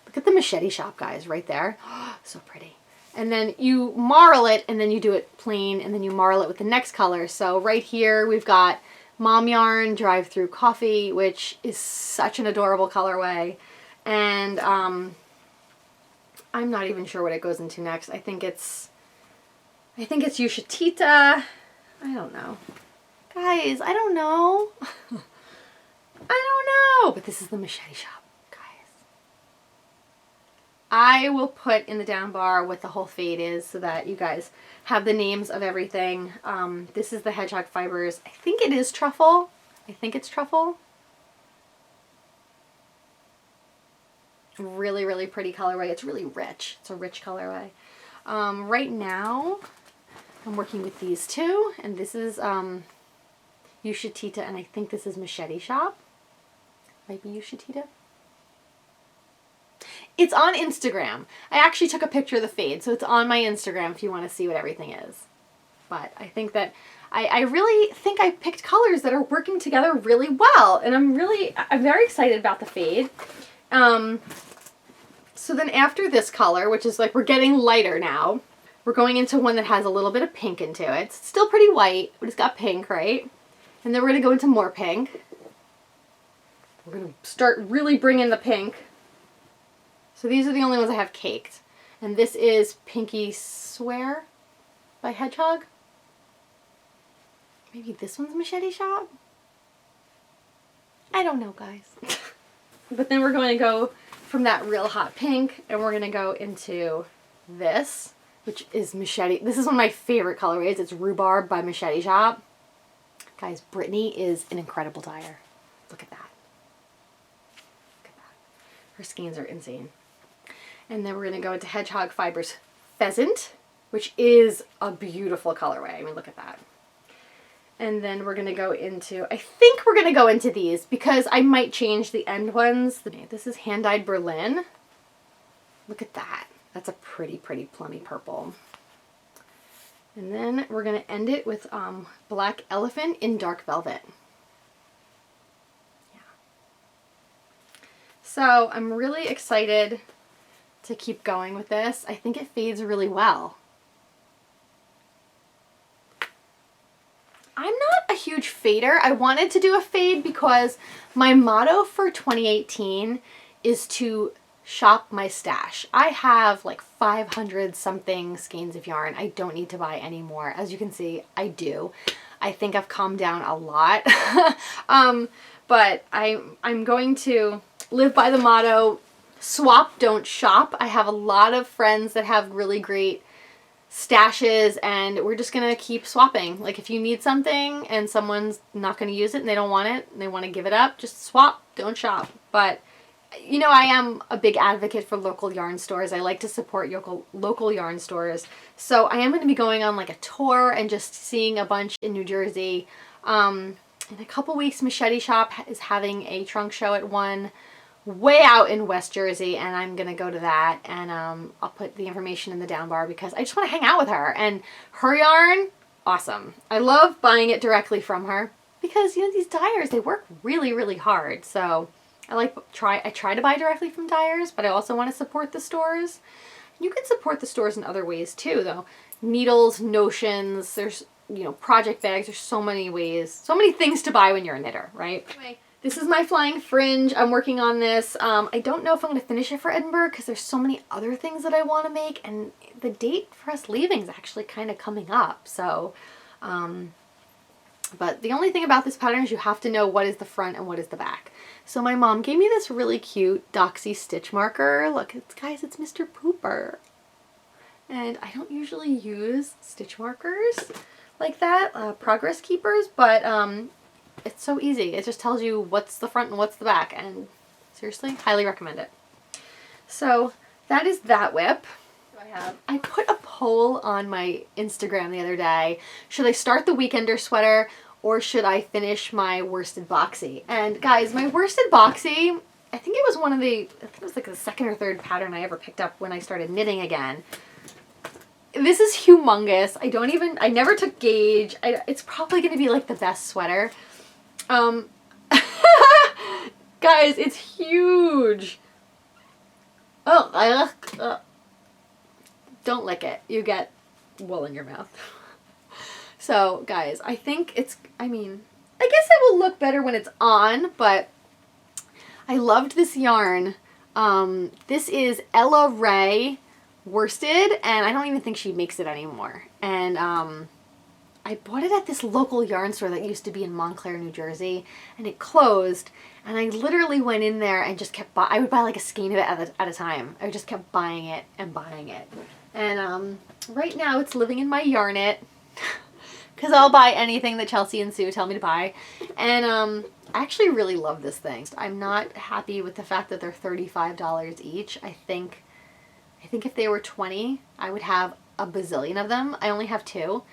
Look at the Machete Shop, guys, right there. So pretty. And then you marl it, and then you do it plain, and then you marl it with the next color. So right here we've got Mom Yarn Drive Through Coffee, which is such an adorable colorway. And I'm not even sure what it goes into next. I think it's Yushatita. I don't know. Guys, I don't know. I don't know. But this is the Machete Shop. I will put in the down bar what the whole fade is so that you guys have the names of everything. This is the Hedgehog Fibers. I think it is Truffle. I think it's Truffle. Really, really pretty colorway. It's really rich. It's a rich colorway. Right now, I'm working with these two, and this is Yushatita, and I think this is Machete Shop. Might be Yushatita. It's on Instagram. I actually took a picture of the fade, so it's on my Instagram if you want to see what everything is. But I think that I really think I picked colors that are working together really well, and I'm very excited about the fade. So then after this color, which is like we're getting lighter now, we're going into one that has a little bit of pink into it. It's still pretty white, but it's got pink, right? And then we're going to go into more pink. We're going to start really bringing the pink. So these are the only ones I have caked. And this is Pinky Swear by Hedgehog. Maybe this one's Machete Shop? I don't know, guys. But then we're going to go from that real hot pink, and we're going to go into this, which is Machete. This is one of my favorite colorways. It's Rhubarb by Machete Shop. Guys, Brittany is an incredible dyer. Look at that. Look at that. Her skeins are insane. And then we're going to go into Hedgehog Fibers Pheasant, which is a beautiful colorway. I mean, look at that. And then we're going to go into, I think we're going to go into these because I might change the end ones. This is hand-dyed Berlin. Look at that. That's a pretty, pretty plummy purple. And then we're going to end it with Black Elephant in dark velvet. Yeah. So I'm really excited to keep going with this. I think it fades really well. I'm not a huge fader. I wanted to do a fade because my motto for 2018 is to shop my stash. I have like 500 something skeins of yarn. I don't need to buy any more. As you can see, I do. I think I've calmed down a lot. But I'm going to live by the motto, swap, don't shop. I have a lot of friends that have really great stashes, and we're just gonna keep swapping. Like if you need something and someone's not gonna use it and they don't want it and they want to give it up, just swap, don't shop. But you know, I am a big advocate for local yarn stores. I like to support local yarn stores. So I am going to be going on like a tour and just seeing a bunch in New Jersey. In a couple weeks, Machete Shop is having a trunk show at one way out in West Jersey, and I'm going to go to that, and I'll put the information in the down bar because I just want to hang out with her. And her yarn, awesome. I love buying it directly from her because, you know, these dyers, they work really, really hard. So I try to buy directly from dyers, but I also want to support the stores. You can support the stores in other ways too, though. Needles, notions, there's, you know, project bags. There's so many ways, so many things to buy when you're a knitter, right? Anyway, this is my flying fringe. I'm working on this. I don't know if I'm going to finish it for Edinburgh because there's so many other things that I want to make, and the date for us leaving is actually kind of coming up. So, but the only thing about this pattern is you have to know what is the front and what is the back. So my mom gave me this really cute Doxy stitch marker. Look, guys, it's Mr. Pooper. And I don't usually use stitch markers like that, progress keepers, but it's so easy. It just tells you what's the front and what's the back, and seriously, highly recommend it. So that is that whip. I put a poll on my Instagram the other day. Should I start the weekender sweater or should I finish my worsted boxy? And guys, my worsted boxy, I think it was like the second or third pattern I ever picked up when I started knitting again. This is humongous. I never took gauge. It's probably going to be like the best sweater. Guys, it's huge. Oh, don't lick it. You get wool in your mouth. So, guys, I think I guess it will look better when it's on, but I loved this yarn. This is Ella Ray worsted, and I don't even think she makes it anymore. And I bought it at this local yarn store that used to be in Montclair, New Jersey, and it closed. And I literally went in there and just kept I would buy like a skein of it at a time. I just kept buying it and buying it. And right now it's living in my Yarn-It because I'll buy anything that Chelsea and Sue tell me to buy. And I actually really love this thing. I'm not happy with the fact that they're $35 each. I think if they were $20, I would have a bazillion of them. I only have 2.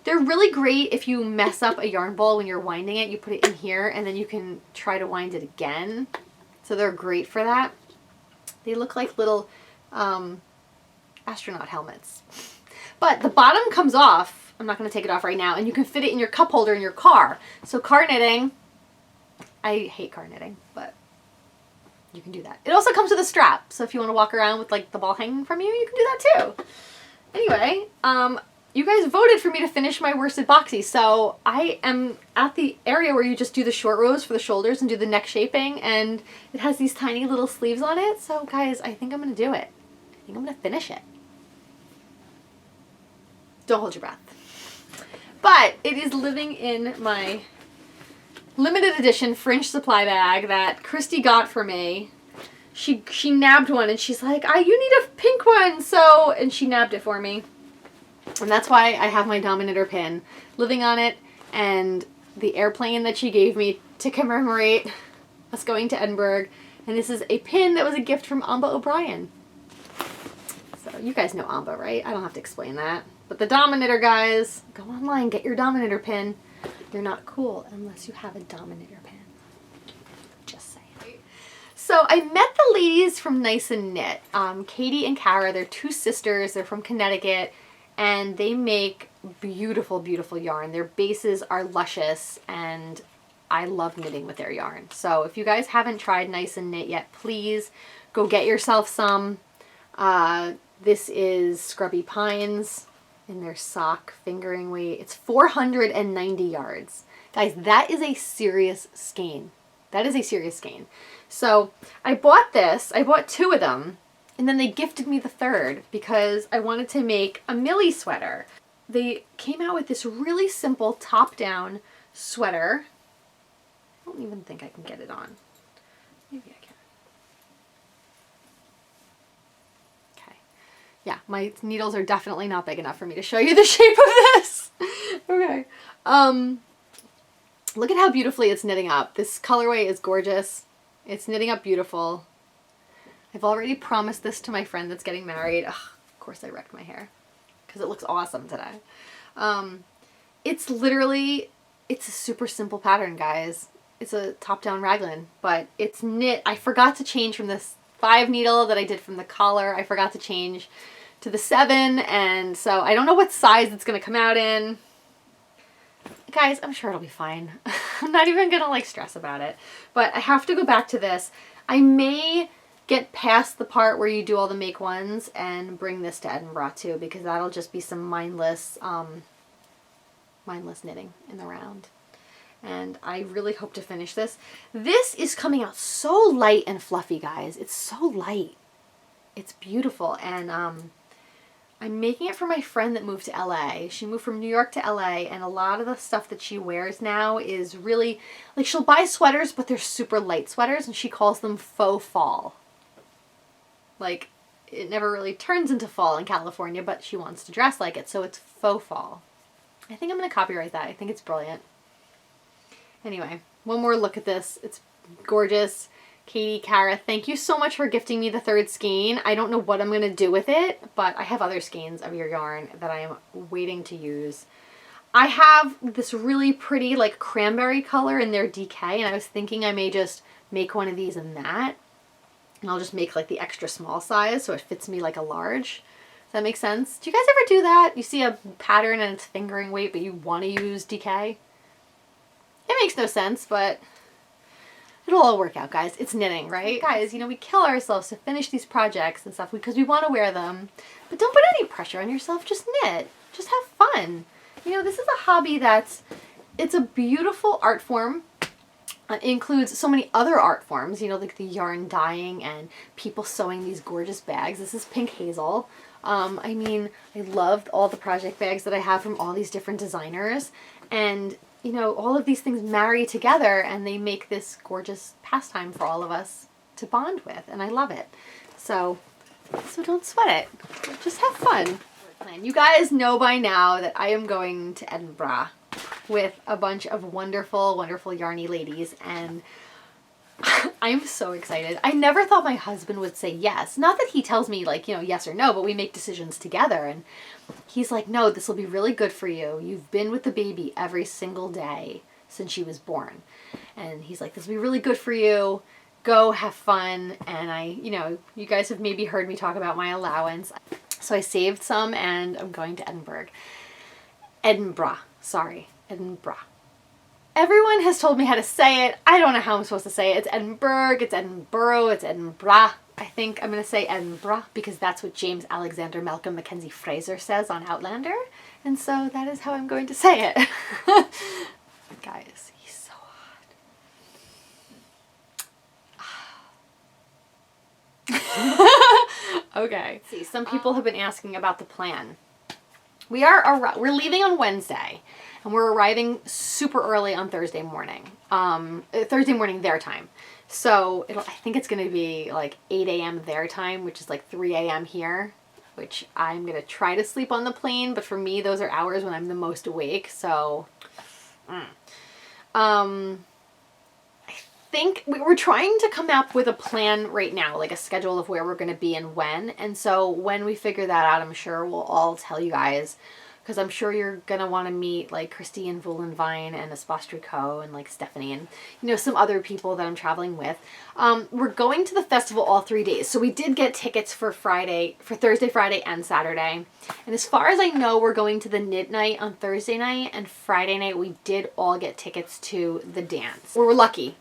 They're really great if you mess up a yarn ball when you're winding it. You put it in here and then you can try to wind it again. So they're great for that. They look like little astronaut helmets. But the bottom comes off. I'm not going to take it off right now. And you can fit it in your cup holder in your car. So car knitting. I hate car knitting, but you can do that. It also comes with a strap. So if you want to walk around with like the ball hanging from you, you can do that too. Anyway, you guys voted for me to finish my worsted boxy. So I am at the area where you just do the short rows for the shoulders and do the neck shaping. And it has these tiny little sleeves on it. So guys, I think I'm going to do it. I think I'm going to finish it. Don't hold your breath. But it is living in my limited edition fringe supply bag that Christy got for me. She nabbed one and she's like, you need a pink one, so, and she nabbed it for me. And that's why I have my Dominator pin living on it, and the airplane that she gave me to commemorate us going to Edinburgh. And this is a pin that was a gift from Amba O'Brien. So you guys know Amba, right? I don't have to explain that. But the Dominator, guys, go online, get your Dominator pin. You're not cool unless you have a Dominator pen. Just saying. So I met the ladies from Nice and Knit, Katie and Kara. They're two sisters. They're from Connecticut, and they make beautiful, beautiful yarn. Their bases are luscious, and I love knitting with their yarn. So if you guys haven't tried Nice and Knit yet, please go get yourself some. This is Scrubby Pines in their sock fingering weight. It's 490 yards. Guys, that is a serious skein. That is a serious skein. So I bought this. I bought two of them, and then they gifted me the third because I wanted to make a Millie sweater. They came out with this really simple top-down sweater. I don't even think I can get it on. Maybe I can. Okay. Yeah, my needles are definitely not big enough for me to show you the shape of this. Okay. Look at how beautifully it's knitting up. This colorway is gorgeous. It's knitting up beautiful. I've already promised this to my friend that's getting married. Ugh, of course I wrecked my hair because it looks awesome today. It's literally, it's a super simple pattern, guys. It's a top-down raglan, but it's knit. I forgot to change from this 5 needle that I did from the collar. I forgot to change to the 7, and so I don't know what size it's going to come out in. Guys, I'm sure it'll be fine. I'm not even gonna like stress about it, but I have to go back to this. I may get past the part where you do all the make ones and bring this to Edinburgh too, because that'll just be some mindless knitting in the round. And I really hope to finish this. This is coming out so light and fluffy, guys. It's so light. It's beautiful, and I'm making it for my friend that moved to LA. She moved from New York to LA, and a lot of the stuff that she wears now is really, like, she'll buy sweaters, but they're super light sweaters, and she calls them faux fall. Like, it never really turns into fall in California, but she wants to dress like it, so it's faux fall. I think I'm going to copyright that. I think it's brilliant. Anyway, one more look at this. It's gorgeous. Katie, Kara, thank you so much for gifting me the third skein. I don't know what I'm going to do with it, but I have other skeins of your yarn that I am waiting to use. I have this really pretty like cranberry color in their DK, and I was thinking I may just make one of these in that. And I'll just make like the extra small size so it fits me like a large. Does that make sense? Do you guys ever do that? You see a pattern and it's fingering weight, but you want to use DK? It makes no sense, but it'll all work out, guys. It's knitting, right? Guys, you know, we kill ourselves to finish these projects and stuff because we want to wear them. But don't put any pressure on yourself. Just knit. Just have fun. You know, this is a hobby it's a beautiful art form. It includes so many other art forms, you know, like the yarn dyeing and people sewing these gorgeous bags. This is pink hazel. I mean, I loved all the project bags that I have from all these different designers. And you know, all of these things marry together and they make this gorgeous pastime for all of us to bond with, and I love it. So don't sweat it. Just have fun. And you guys know by now that I am going to Edinburgh with a bunch of wonderful, wonderful yarny ladies, and I'm so excited. I never thought my husband would say yes. Not that he tells me like, you know, yes or no, but we make decisions together, and he's like, no, this will be really good for you. You've been with the baby every single day since she was born. And he's like, this will be really good for you. Go have fun. And you know, you guys have maybe heard me talk about my allowance. So I saved some and I'm going to Edinburgh. Edinburgh. Everyone has told me how to say it. I don't know how I'm supposed to say it. It's Edinburgh, it's Edinburgh, it's Edinburgh. I think I'm going to say Edinburgh because that's what James Alexander Malcolm Mackenzie Fraser says on Outlander. And so that is how I'm going to say it. Guys, he's so hot. Okay. See, some people have been asking about the plan. We're leaving on Wednesday, and we're arriving super early on Thursday morning. Thursday morning their time. So I think it's going to be like 8 a.m. their time, which is like 3 a.m. here, which I'm going to try to sleep on the plane. But for me, those are hours when I'm the most awake. So I think we're trying to come up with a plan right now, like a schedule of where we're going to be and when. And so when we figure that out, I'm sure we'll all tell you guys because I'm sure you're going to want to meet like Christy and Vine and Espostrico and like Stephanie and, you know, some other people that I'm traveling with. We're going to the festival all 3 days. So we did get tickets for Thursday, Friday, and Saturday. And as far as I know, we're going to the knit night on Thursday night, and Friday night we did all get tickets to the dance. We were lucky.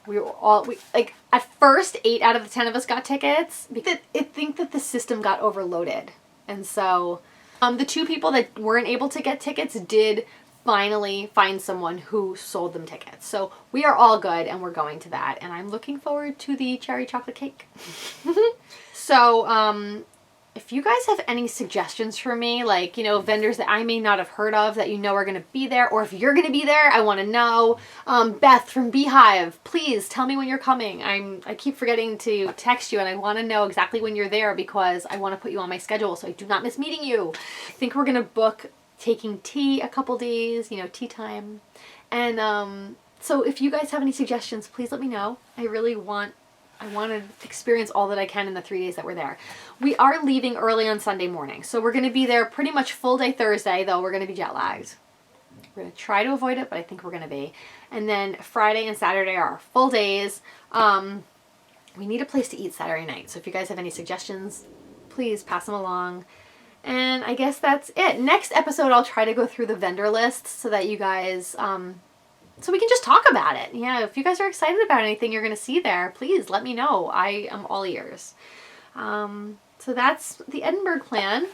At first 8 out of the 10 of us got tickets because I think that the system got overloaded. And so the 2 people that weren't able to get tickets did finally find someone who sold them tickets. So we are all good, and we're going to that. And I'm looking forward to the cherry chocolate cake. So if you guys have any suggestions for me, like, you know, vendors that I may not have heard of that you know are going to be there, or if you're going to be there, I want to know. Beth from Beehive, please tell me when you're coming. I keep forgetting to text you, and I want to know exactly when you're there because I want to put you on my schedule so I do not miss meeting you. I think we're going to book taking tea a couple days, you know, tea time. And so if you guys have any suggestions, please let me know. I want to experience all that I can in the 3 days that we're there. We are leaving early on Sunday morning. So we're going to be there pretty much full day Thursday, though we're going to be jet lagged. We're going to try to avoid it, but I think we're going to be. And then Friday and Saturday are our full days. We need a place to eat Saturday night. So if you guys have any suggestions, please pass them along. And I guess that's it. Next episode, I'll try to go through the vendor list so that you guys, so we can just talk about it. Yeah, if you guys are excited about anything you're going to see there, please let me know. I am all ears. So that's the Edinburgh plan.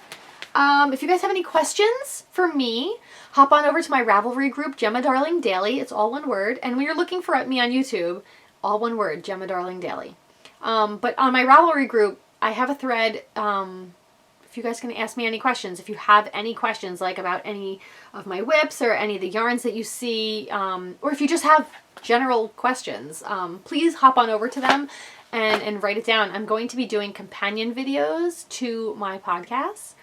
If you guys have any questions for me, hop on over to my Ravelry group, GemmaDarlingDaily. It's all one word. And when you're looking for me on YouTube, all one word, GemmaDarlingDaily. But on my Ravelry group, I have a thread. If you guys can ask me any questions, if you have any questions like about any of my whips or any of the yarns that you see, or if you just have general questions, please hop on over to them and write it down. I'm going to be doing companion videos to my podcast.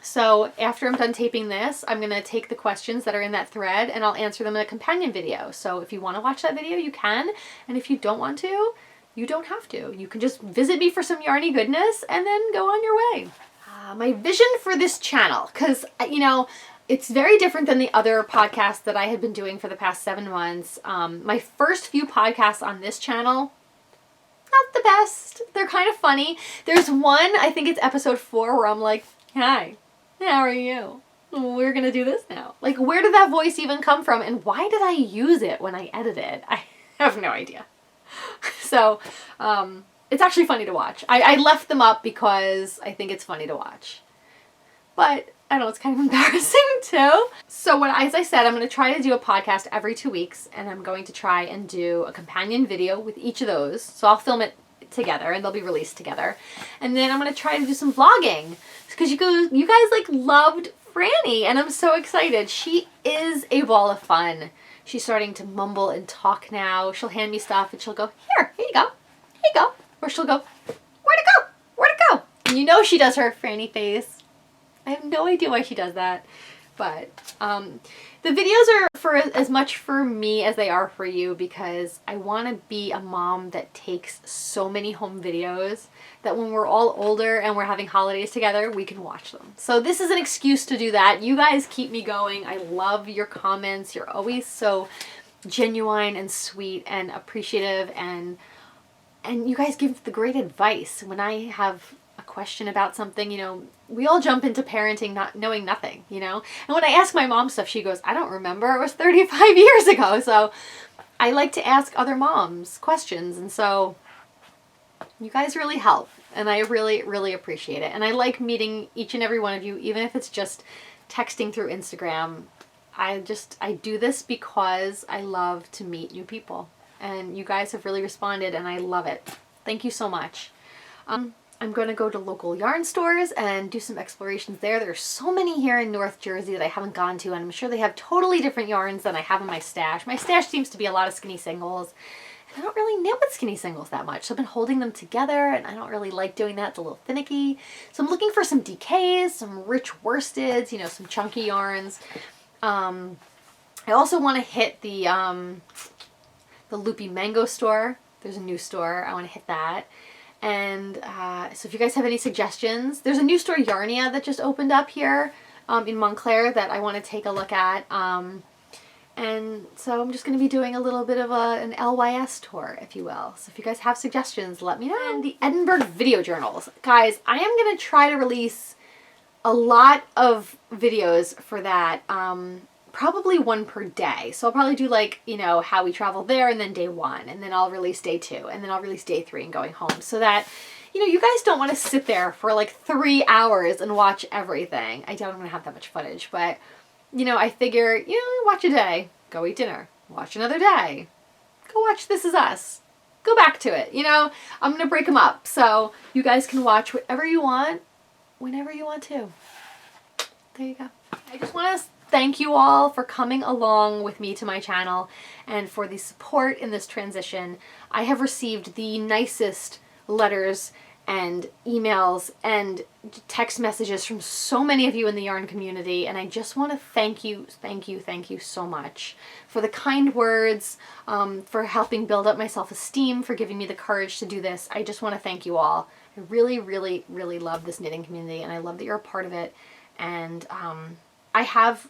So after I'm done taping this, I'm going to take the questions that are in that thread and I'll answer them in a companion video. So if you want to watch that video, you can. And if you don't want to, you don't have to. You can just visit me for some yarny goodness and then go on your way. My vision for this channel, because, you know, it's very different than the other podcasts that I had been doing for the past 7 months. My first few podcasts on this channel, not the best. They're kind of funny. There's one, I think it's episode 4, where I'm like, hi, how are you? We're going to do this now. Like, where did that voice even come from? And why did I use it when I edit it? I have no idea. So, it's actually funny to watch. I left them up because I think it's funny to watch. But I know it's kind of embarrassing too. So as I said, I'm going to try to do a podcast every 2 weeks, and I'm going to try and do a companion video with each of those. So I'll film it together and they'll be released together. And then I'm going to try to do some vlogging because you guys like loved Franny, and I'm so excited. She is a ball of fun. She's starting to mumble and talk now. She'll hand me stuff and she'll go, here you go. Here you go. Or she'll go, where'd it go? Where'd it go? And you know she does her Franny face. I have no idea why she does that. But the videos are for as much for me as they are for you, because I want to be a mom that takes so many home videos that when we're all older and we're having holidays together, we can watch them. So this is an excuse to do that. You guys keep me going. I love your comments. You're always so genuine and sweet and appreciative, and you guys give the great advice. When I have a question about something, you know, we all jump into parenting not knowing nothing, you know? And when I ask my mom stuff, she goes, I don't remember. It was 35 years ago. So I like to ask other moms questions. And so you guys really help. And I really, really appreciate it. And I like meeting each and every one of you, even if it's just texting through Instagram. I do this because I love to meet new people. And you guys have really responded, and I love it. Thank you so much. I'm going to go to local yarn stores and do some explorations there. There's so many here in North Jersey that I haven't gone to, and I'm sure they have totally different yarns than I have in my stash. My stash seems to be a lot of skinny singles, and I don't really knit with skinny singles that much, so I've been holding them together, and I don't really like doing that. It's a little finicky. So I'm looking for some DKs, some rich worsteds, you know, some chunky yarns. I also want to hit the Loopy Mango store. There's a new store. I want to hit that. And so if you guys have any suggestions, there's a new store, Yarnia, that just opened up here in Montclair that I want to take a look at. And so I'm just going to be doing a little bit of an LYS tour, if you will. So if you guys have suggestions, let me know. And the Edinburgh video journals. Guys, I am going to try to release a lot of videos for that. Probably one per day. So I'll probably do like, you know, how we travel there and then day 1. And then I'll release day 2. And then I'll release day 3 and going home. So that, you know, you guys don't want to sit there for like 3 hours and watch everything. I doubt I'm going to have that much footage. But, you know, I figure, you know, watch a day. Go eat dinner. Watch another day. Go watch This Is Us. Go back to it. You know, I'm going to break them up. So you guys can watch whatever you want, whenever you want to. There you go. I just want to thank you all for coming along with me to my channel and for the support in this transition. I have received the nicest letters and emails and text messages from so many of you in the yarn community, and I just want to thank you so much for the kind words, for helping build up my self-esteem, for giving me the courage to do this. I just want to thank you all. I really, really, really love this knitting community, and I love that you're a part of it. And I have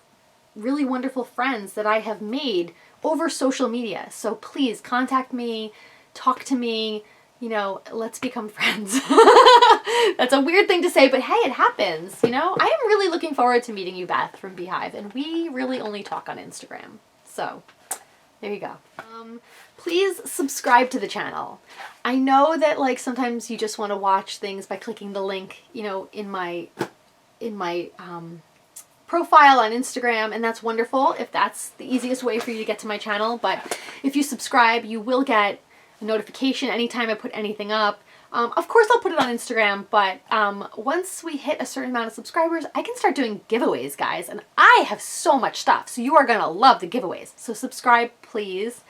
really wonderful friends that I have made over social media. So please contact me, talk to me, you know, let's become friends. That's a weird thing to say, but hey, it happens, you know? I am really looking forward to meeting you, Beth, from Beehive, and we really only talk on Instagram. So there you go. Please subscribe to the channel. I know that like sometimes you just want to watch things by clicking the link, you know, in my profile on Instagram, and that's wonderful if that's the easiest way for you to get to my channel. But if you subscribe, you will get a notification anytime I put anything up. Of course I'll put it on Instagram, but once we hit a certain amount of subscribers, I can start doing giveaways, guys, and I have so much stuff, so you are gonna love the giveaways. So subscribe, please,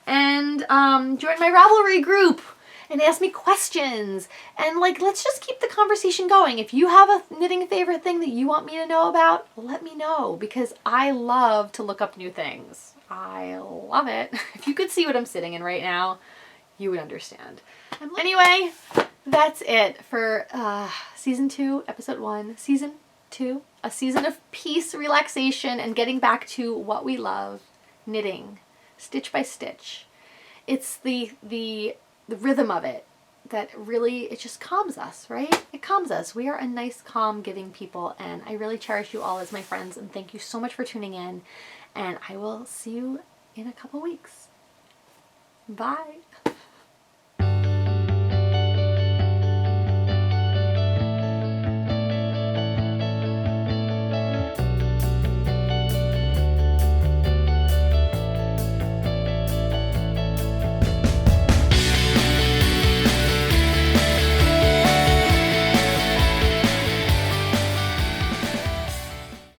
and join my Ravelry group and ask me questions, and like, let's just keep the conversation going. If you have a knitting favorite thing that you want me to know about, let me know, because I love to look up new things. I love it. If you could see what I'm sitting in right now, you would understand. Anyway, that's it for season 2, episode 1. Season 2, a season of peace, relaxation, and getting back to what we love, knitting, stitch by stitch. It's the rhythm of it that really, it just calms us, right? It calms us. We are a nice, calm, giving people, and I really cherish you all as my friends, and thank you so much for tuning in, and I will see you in a couple weeks. Bye.